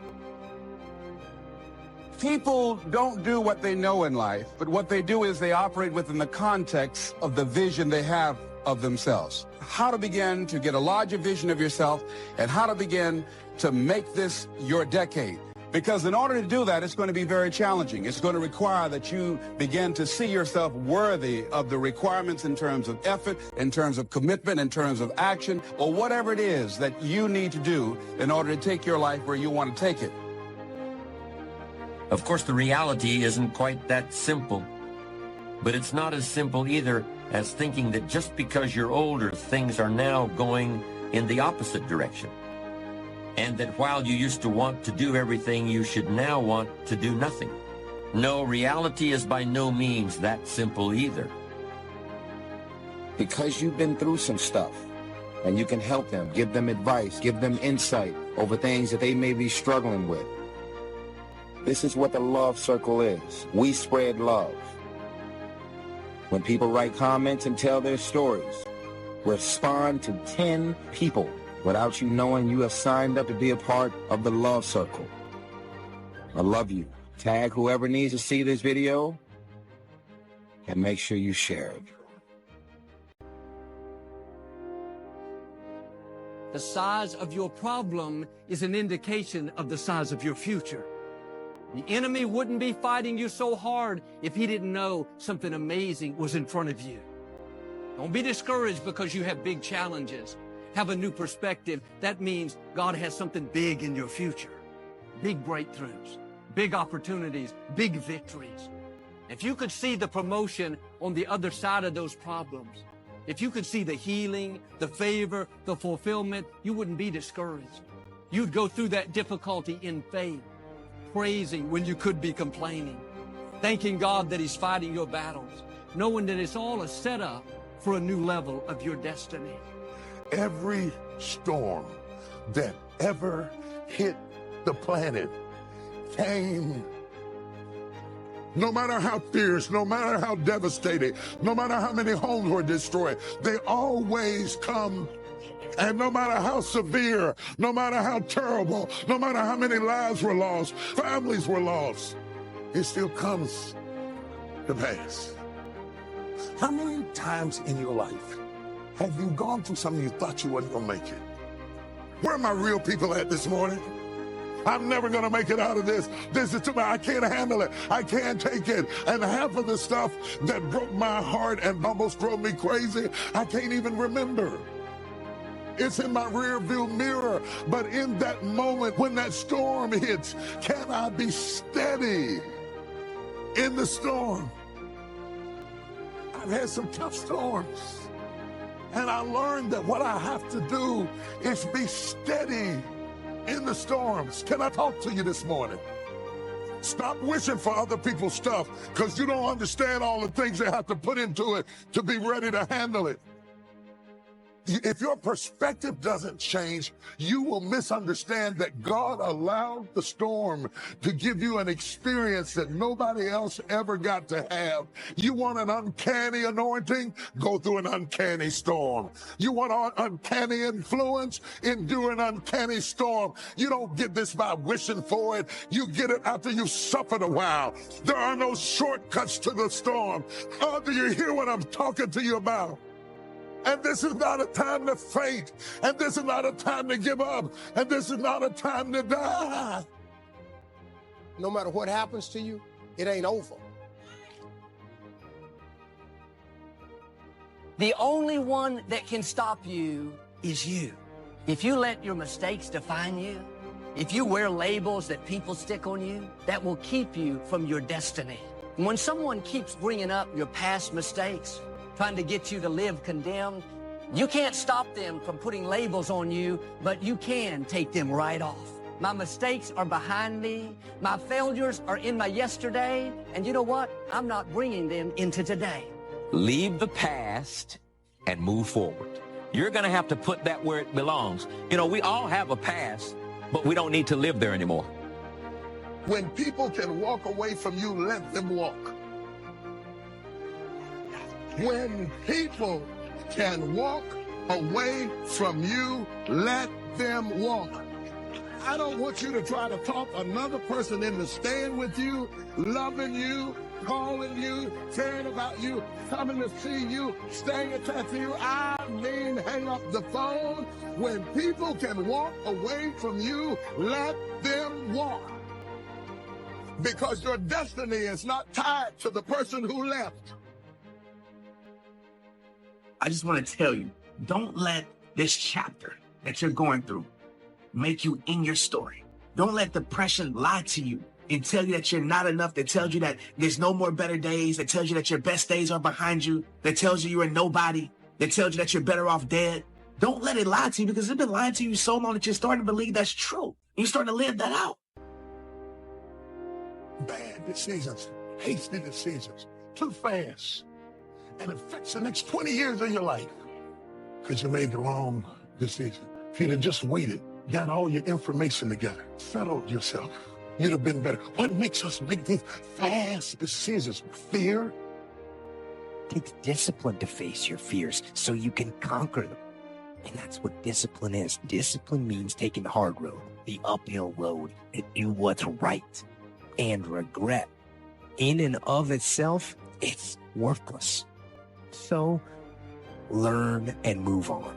People don't do what they know in life, but what they do is they operate within the context of the vision they have of themselves. How to begin to get a larger vision of yourself and how to begin to make this your decade. Because in order to do that, it's going to be very challenging. It's going to require that you begin to see yourself worthy of the requirements in terms of effort, in terms of commitment, in terms of action, or whatever it is that you need to do in order to take your life where you want to take it. Of course, the reality isn't quite that simple. But it's not as simple either as thinking that just because you're older, things are now going in the opposite direction. And that while you used to want to do everything, you should now want to do nothing. No, reality is by no means that simple either. Because you've been through some stuff, and you can help them, give them advice, give them insight over things that they may be struggling with. This is what the love circle is. We spread love. When people write comments and tell their stories, respond to 10 people without you knowing you have signed up to be a part of the love circle. I love you. Tag whoever needs to see this video and make sure you share it. The size of your problem is an indication of the size of your future. The enemy wouldn't be fighting you so hard if he didn't know something amazing was in front of you. Don't be discouraged because you have big challenges. Have a new perspective. That means God has something big in your future. Big breakthroughs, big opportunities, big victories. If you could see the promotion on the other side of those problems, if you could see the healing, the favor, the fulfillment, you wouldn't be discouraged. You'd go through that difficulty in faith, praising when you could be complaining, thanking God that He's fighting your battles, knowing that it's all a setup for a new level of your destiny. Every storm that ever hit the planet came. No matter how fierce, no matter how devastating, no matter how many homes were destroyed, they always come. And no matter how severe, no matter how terrible, no matter how many lives were lost, families were lost, it still comes to pass. How many times in your life have you gone through something you thought you wasn't going to make it? Where are my real people at this morning? I'm never going to make it out of this. This is too much. I can't handle it. I can't take it. And half of the stuff that broke my heart and almost drove me crazy, I can't even remember. It's in my rear view mirror. But in that moment when that storm hits, can I be steady in the storm? I've had some tough storms. And I learned that what I have to do is be steady in the storms. Can I talk to you this morning? Stop wishing for other people's stuff because you don't understand all the things they have to put into it to be ready to handle it. If your perspective doesn't change, you will misunderstand that God allowed the storm to give you an experience that nobody else ever got to have. You want an uncanny anointing? Go through an uncanny storm. You want an uncanny influence? Endure an uncanny storm. You don't get this by wishing for it. You get it after you've suffered a while. There are no shortcuts to the storm. Oh, do you hear what I'm talking to you about? And this is not a time to faint. And this is not a time to give up. And this is not a time to die. No matter what happens to you, it ain't over. The only one that can stop you is you. If you let your mistakes define you, if you wear labels that people stick on you, that will keep you from your destiny. And when someone keeps bringing up your past mistakes, trying to get you to live condemned, you can't stop them from putting labels on you, but you can take them right off. My mistakes are behind me. My failures are in my yesterday. And you know what? I'm not bringing them into today. Leave the past and move forward. You're going to have to put that where it belongs. You know, we all have a past, but we don't need to live there anymore. When people can walk away from you, let them walk. When people can walk away from you, let them walk. I don't want you to try to talk another person into staying with you, loving you, calling you, caring about you, coming to see you, staying attached to you. I mean, hang up the phone. When people can walk away from you, let them walk. Because your destiny is not tied to the person who left. I just want to tell you, don't let this chapter that you're going through make you in your story. Don't let depression lie to you and tell you that you're not enough, that tells you that there's no more better days, that tells you that your best days are behind you, that tells you you're a nobody, that tells you that you're better off dead. Don't let it lie to you because it's been lying to you so long that you're starting to believe that's true. You're starting to live that out. Bad decisions, hasty decisions, too fast. And it affects the next 20 years of your life because you made the wrong decision. If you'd have just waited, got all your information together, settled yourself, you'd have been better. What makes us make these fast decisions? Fear? It takes discipline to face your fears so you can conquer them. And that's what discipline is. Discipline means taking the hard road, the uphill road, and do what's right. And regret, in and of itself, it's worthless. So learn and move on.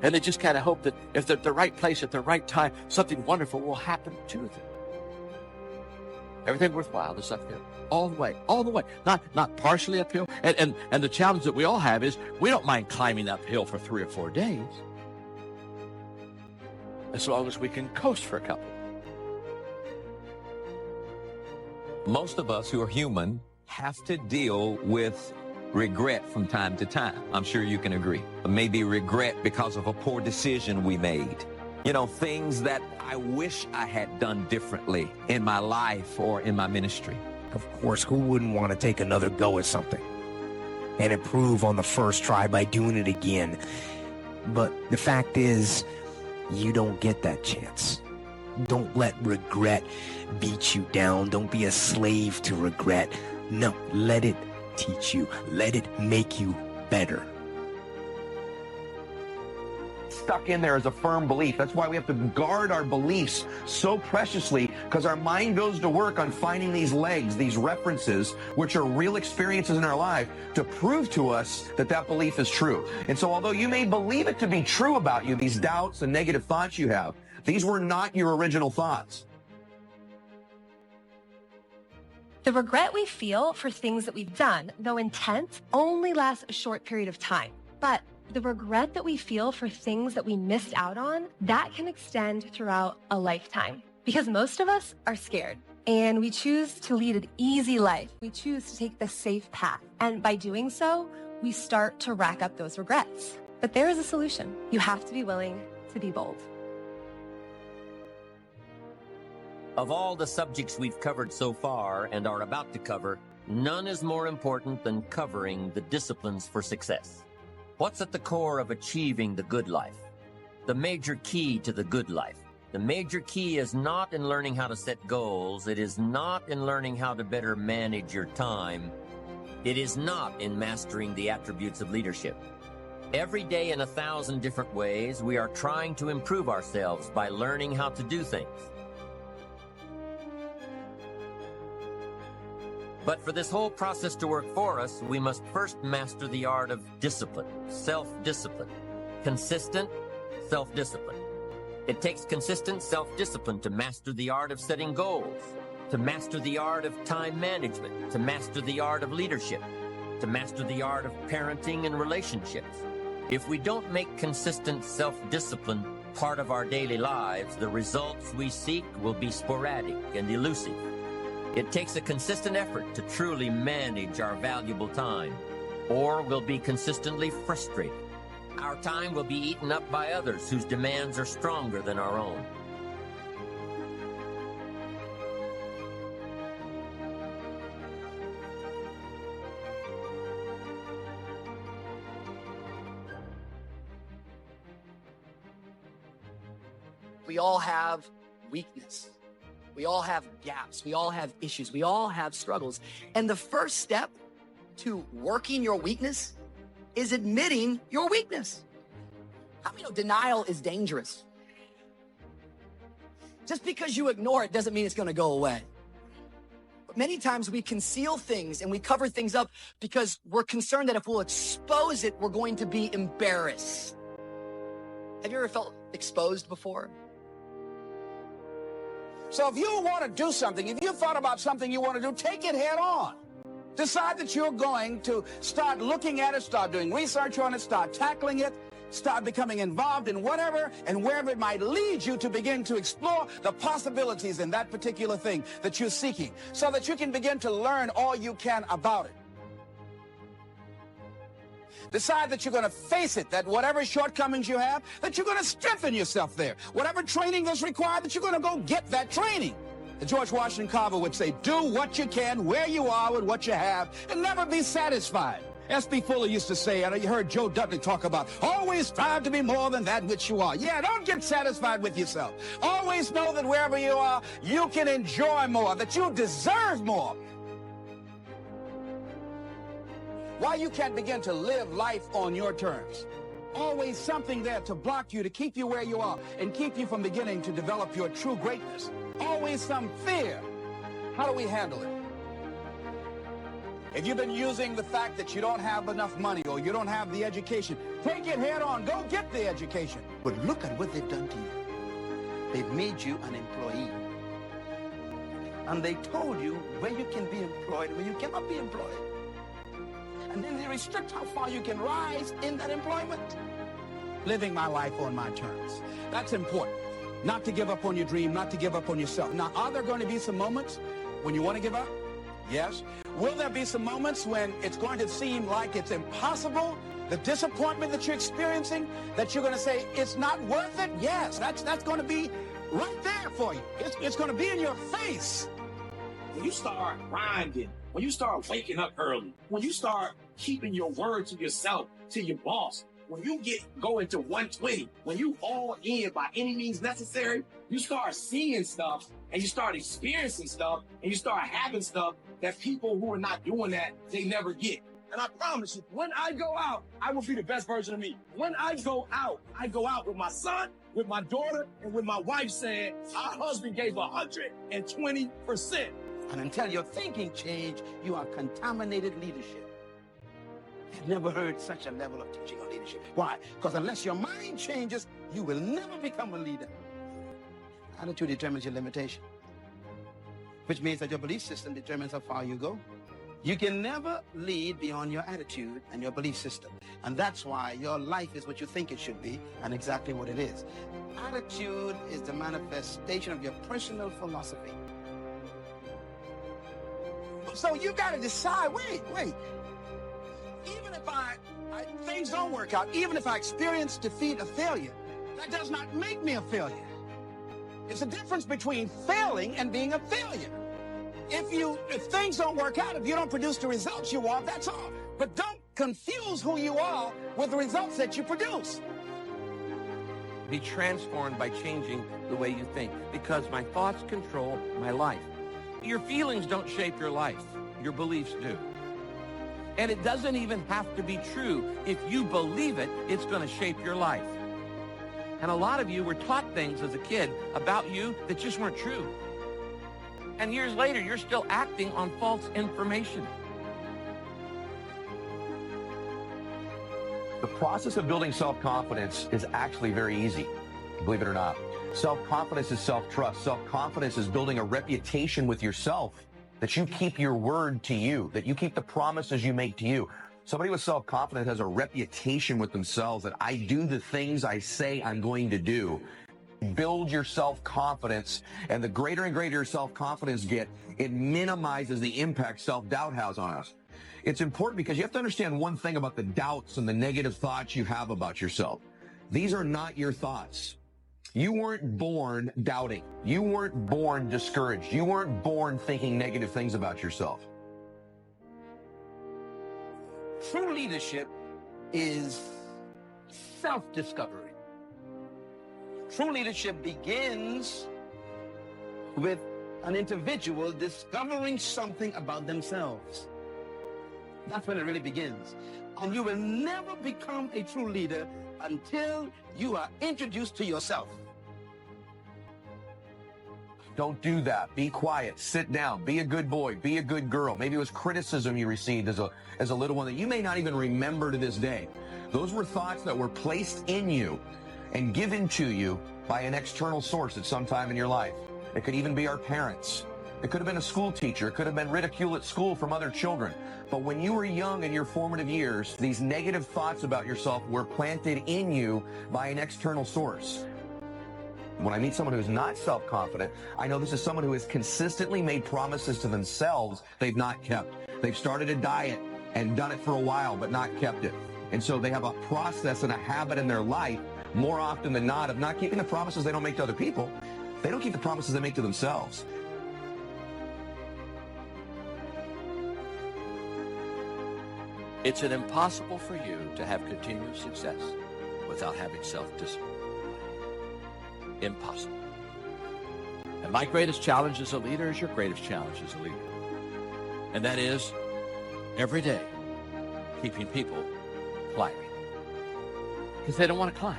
And they just kind of hope that if they're at the right place at the right time, something wonderful will happen to them. Everything worthwhile is uphill. All the way, all the way. Not partially uphill. And the challenge that we all have is we don't mind climbing uphill for 3 or 4 days, as long as we can coast for a couple. Most of us who are human have to deal with regret from time to time. I'm sure you can agree. Maybe regret because of a poor decision we made. You know, things that I wish I had done differently in my life or in my ministry. Of course, who wouldn't want to take another go at something and improve on the first try by doing it again? But the fact is, you don't get that chance. Don't let regret beat you down. Don't be a slave to regret. No, let it teach you. Let it make you better. Stuck in there is a firm belief. That's why we have to guard our beliefs so preciously, because our mind goes to work on finding these legs, these references, which are real experiences in our life, to prove to us that that belief is true. And so although you may believe it to be true about you, these doubts and negative thoughts you have, these were not your original thoughts. The regret we feel for things that we've done, though intense, only lasts a short period of time. But the regret that we feel for things that we missed out on, that can extend throughout a lifetime. Because most of us are scared, and we choose to lead an easy life. We choose to take the safe path. And by doing so, we start to rack up those regrets. But there is a solution. You have to be willing to be bold. Of all the subjects we've covered so far and are about to cover, none is more important than covering the disciplines for success. What's at the core of achieving the good life? The major key to the good life. The major key is not in learning how to set goals. It is not in learning how to better manage your time. It is not in mastering the attributes of leadership. Every day in 1,000 different ways, we are trying to improve ourselves by learning how to do things. But for this whole process to work for us, we must first master the art of discipline, self-discipline, consistent self-discipline. It takes consistent self-discipline to master the art of setting goals, to master the art of time management, to master the art of leadership, to master the art of parenting and relationships. If we don't make consistent self-discipline part of our daily lives, the results we seek will be sporadic and elusive. It takes a consistent effort to truly manage our valuable time, or we'll be consistently frustrated. Our time will be eaten up by others whose demands are stronger than our own. We all have weakness. We all have gaps. We all have issues. We all have struggles. And the first step to working your weakness is admitting your weakness. How many know denial is dangerous? Just because you ignore it doesn't mean it's going to go away. But many times we conceal things and we cover things up because we're concerned that if we'll expose it, we're going to be embarrassed. Have you ever felt exposed before? So if you want to do something, if you've thought about something you want to do, take it head on. Decide that you're going to start looking at it, start doing research on it, start tackling it, start becoming involved in whatever and wherever it might lead you to begin to explore the possibilities in that particular thing that you're seeking so that you can begin to learn all you can about it. Decide that you're going to face it, that whatever shortcomings you have, that you're going to strengthen yourself there. Whatever training is required, that you're going to go get that training. George Washington Carver would say, do what you can, where you are with what you have, and never be satisfied. S.B. Fuller used to say, and you heard Joe Dudley talk about, always strive to be more than that which you are. Yeah, don't get satisfied with yourself. Always know that wherever you are, you can enjoy more, that you deserve more. Why you can't begin to live life on your terms. Always something there to block you, to keep you where you are, and keep you from beginning to develop your true greatness. Always some fear. How do we handle it? If you've been using the fact that you don't have enough money or you don't have the education, take it head on. Go get the education. But look at what they've done to you. They've made you an employee. and they told you where you can be employed and where you cannot be employed. And then they restrict how far you can rise in that employment. Living my life on my terms. That's important. Not to give up on your dream, not to give up on yourself. Now, are there going to be some moments when you want to give up? Yes. Will there be some moments when it's going to seem like it's impossible? The disappointment that you're experiencing, that you're going to say, it's not worth it? Yes, that's going to be right there for you. It's going to be in your face. When you start grinding, when you start waking up early, when you start keeping your word to yourself, to your boss, when you go into 120, when you all in by any means necessary, you start seeing stuff and you start experiencing stuff and you start having stuff that people who are not doing that, they never get. And I promise you, when I go out, I will be the best version of me. When I go out with my son, with my daughter, and with my wife saying, our husband gave 120%. And until your thinking change, you are contaminated leadership. I've never heard such a level of teaching on leadership. Why? Because unless your mind changes, you will never become a leader. Attitude determines your limitation, which means that your belief system determines how far you go. You can never lead beyond your attitude and your belief system. And that's why your life is what you think it should be and exactly what it is. Attitude is the manifestation of your personal philosophy. So you got to decide, wait. Even if things don't work out, even if I experience defeat or failure, that does not make me a failure. It's a difference between failing and being a failure. If things don't work out, if you don't produce the results you want, that's all. But don't confuse who you are with the results that you produce. Be transformed by changing the way you think, because my thoughts control my life. Your feelings don't shape your life. Your beliefs do. And it doesn't even have to be true. If you believe it, it's going to shape your life. And a lot of you were taught things as a kid about you that just weren't true. And years later, you're still acting on false information. The process of building self-confidence is actually very easy, believe it or not. Self-confidence is self-trust. Self-confidence is building a reputation with yourself, that you keep your word to you, that you keep the promises you make to you. Somebody with self-confidence has a reputation with themselves that I do the things I say I'm going to do. Build your self-confidence, and the greater and greater your self-confidence get, it minimizes the impact self-doubt has on us. It's important because you have to understand one thing about the doubts and the negative thoughts you have about yourself. These are not your thoughts. You weren't born doubting. You weren't born discouraged. You weren't born thinking negative things about yourself. True leadership is self-discovery. True leadership begins with an individual discovering something about themselves. That's when it really begins. And you will never become a true leader until you are introduced to yourself. Don't do that. Be quiet. Sit down. Be a good boy. Be a good girl. Maybe it was criticism you received as a little one that you may not even remember to this day. Those were thoughts that were placed in you and given to you by an external source at some time in your life. It could even be our parents. It could have been a school teacher. It could have been ridicule at school from other children. But when you were young in your formative years, these negative thoughts about yourself were planted in you by an external source. When I meet someone who's not self-confident, I know this is someone who has consistently made promises to themselves they've not kept. They've started a diet and done it for a while, but not kept it. And so they have a process and a habit in their life, more often than not, of not keeping the promises they don't make to other people. They don't keep the promises they make to themselves. It's impossible for you to have continued success without having self-discipline. Impossible. And my greatest challenge as a leader is your greatest challenge as a leader. And that is, every day, keeping people climbing. Because they don't want to climb.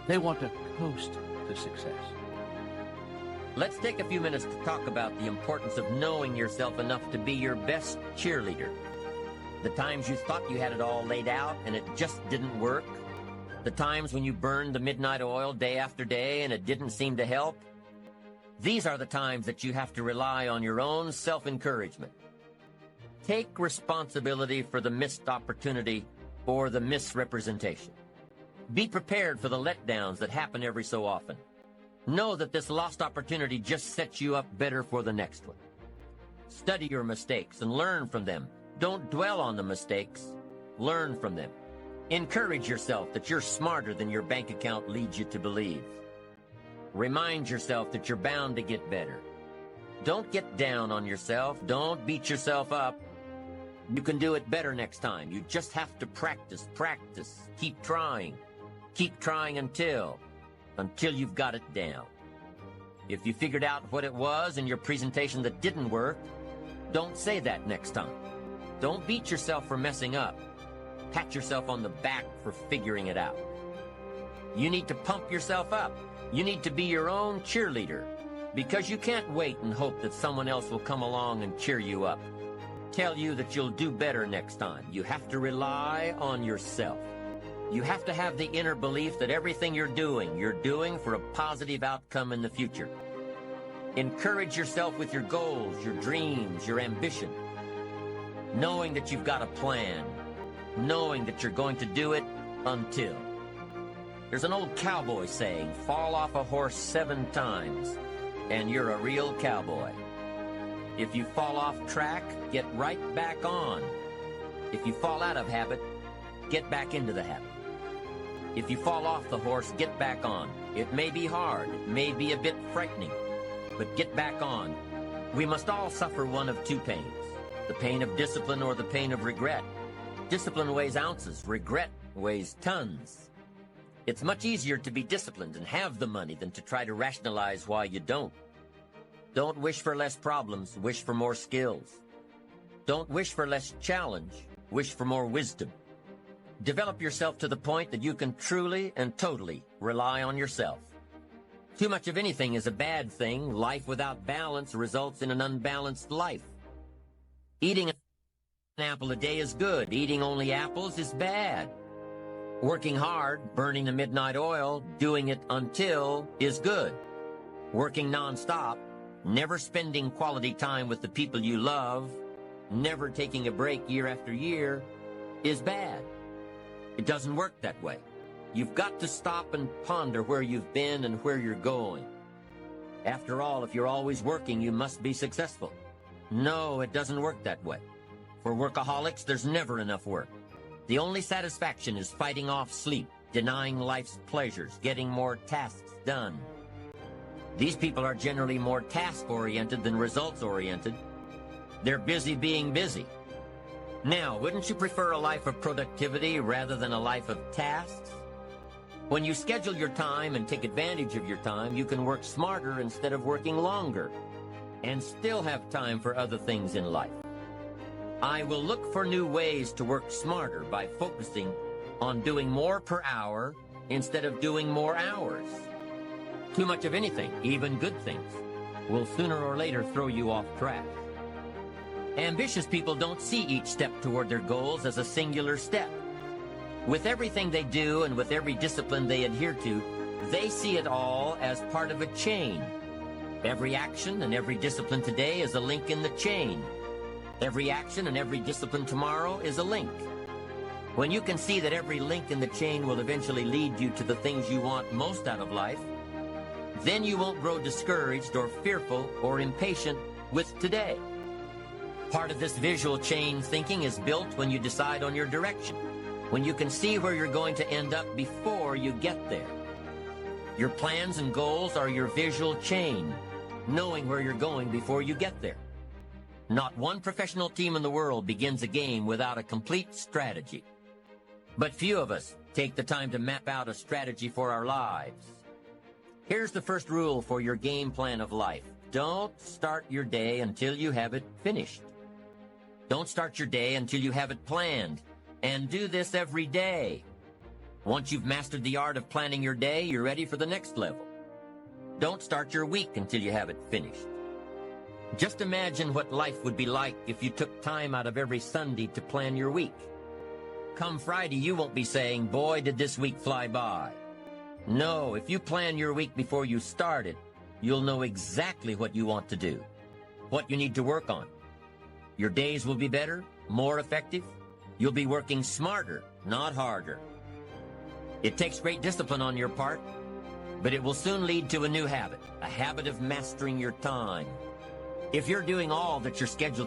They want to coast to success. Let's take a few minutes to talk about the importance of knowing yourself enough to be your best cheerleader. The times you thought you had it all laid out and it just didn't work. The times when you burned the midnight oil day after day and it didn't seem to help. These are the times that you have to rely on your own self-encouragement. Take responsibility for the missed opportunity or the misrepresentation. Be prepared for the letdowns that happen every so often. Know that this lost opportunity just sets you up better for the next one. Study your mistakes and learn from them. Don't dwell on the mistakes. Learn from them. Encourage yourself that you're smarter than your bank account leads you to believe. Remind yourself that you're bound to get better. Don't get down on yourself. Don't beat yourself up. You can do it better next time. You just have to practice. Keep trying. Keep trying until you've got it down. If you figured out what it was in your presentation that didn't work, don't say that next time. Don't beat yourself for messing up. Pat yourself on the back for figuring it out. You need to pump yourself up. You need to be your own cheerleader, because you can't wait and hope that someone else will come along and cheer you up. Tell you that you'll do better next time. You have to rely on yourself. You have to have the inner belief that everything you're doing for a positive outcome in the future. Encourage yourself with your goals, your dreams, your ambition. Knowing that you've got a plan. Knowing that you're going to do it until. There's an old cowboy saying, fall off a horse 7 times, and you're a real cowboy. If you fall off track, get right back on. If you fall out of habit, get back into the habit. If you fall off the horse, get back on. It may be hard, it may be a bit frightening, but get back on. We must all suffer one of 2 pains, the pain of discipline or the pain of regret. Discipline weighs ounces, regret weighs tons. It's much easier to be disciplined and have the money than to try to rationalize why you don't. Don't wish for less problems, wish for more skills. Don't wish for less challenge, wish for more wisdom. Develop yourself to the point that you can truly and totally rely on yourself. Too much of anything is a bad thing. Life without balance results in an unbalanced life. Eating an apple a day is good. Eating only apples is bad. Working hard, burning the midnight oil, doing it until is good. Working nonstop, never spending quality time with the people you love, never taking a break year after year is bad. It doesn't work that way. You've got to stop and ponder where you've been and where you're going. After all, if you're always working, you must be successful. No, it doesn't work that way. For workaholics, there's never enough work. The only satisfaction is fighting off sleep, denying life's pleasures, getting more tasks done. These people are generally more task-oriented than results-oriented. They're busy being busy. Now, wouldn't you prefer a life of productivity rather than a life of tasks? When you schedule your time and take advantage of your time, you can work smarter instead of working longer, and still have time for other things in life. I will look for new ways to work smarter by focusing on doing more per hour instead of doing more hours. Too much of anything, even good things, will sooner or later throw you off track. Ambitious people don't see each step toward their goals as a singular step. With everything they do and with every discipline they adhere to, they see it all as part of a chain. Every action and every discipline today is a link in the chain. Every action and every discipline tomorrow is a link. When you can see that every link in the chain will eventually lead you to the things you want most out of life, then you won't grow discouraged or fearful or impatient with today. Part of this visual chain thinking is built when you decide on your direction, when you can see where you're going to end up before you get there. Your plans and goals are your visual chain, knowing where you're going before you get there. Not one professional team in the world begins a game without a complete strategy. But few of us take the time to map out a strategy for our lives. Here's the first rule for your game plan of life. Don't start your day until you have it finished. Don't start your day until you have it planned. And do this every day. Once you've mastered the art of planning your day, you're ready for the next level. Don't start your week until you have it finished. Just imagine what life would be like if you took time out of every Sunday to plan your week. Come Friday, you won't be saying, boy, did this week fly by. No, if you plan your week before you start it, you'll know exactly what you want to do, what you need to work on. Your days will be better, more effective. You'll be working smarter, not harder. It takes great discipline on your part, but it will soon lead to a new habit, a habit of mastering your time. If you're doing all that you're scheduled to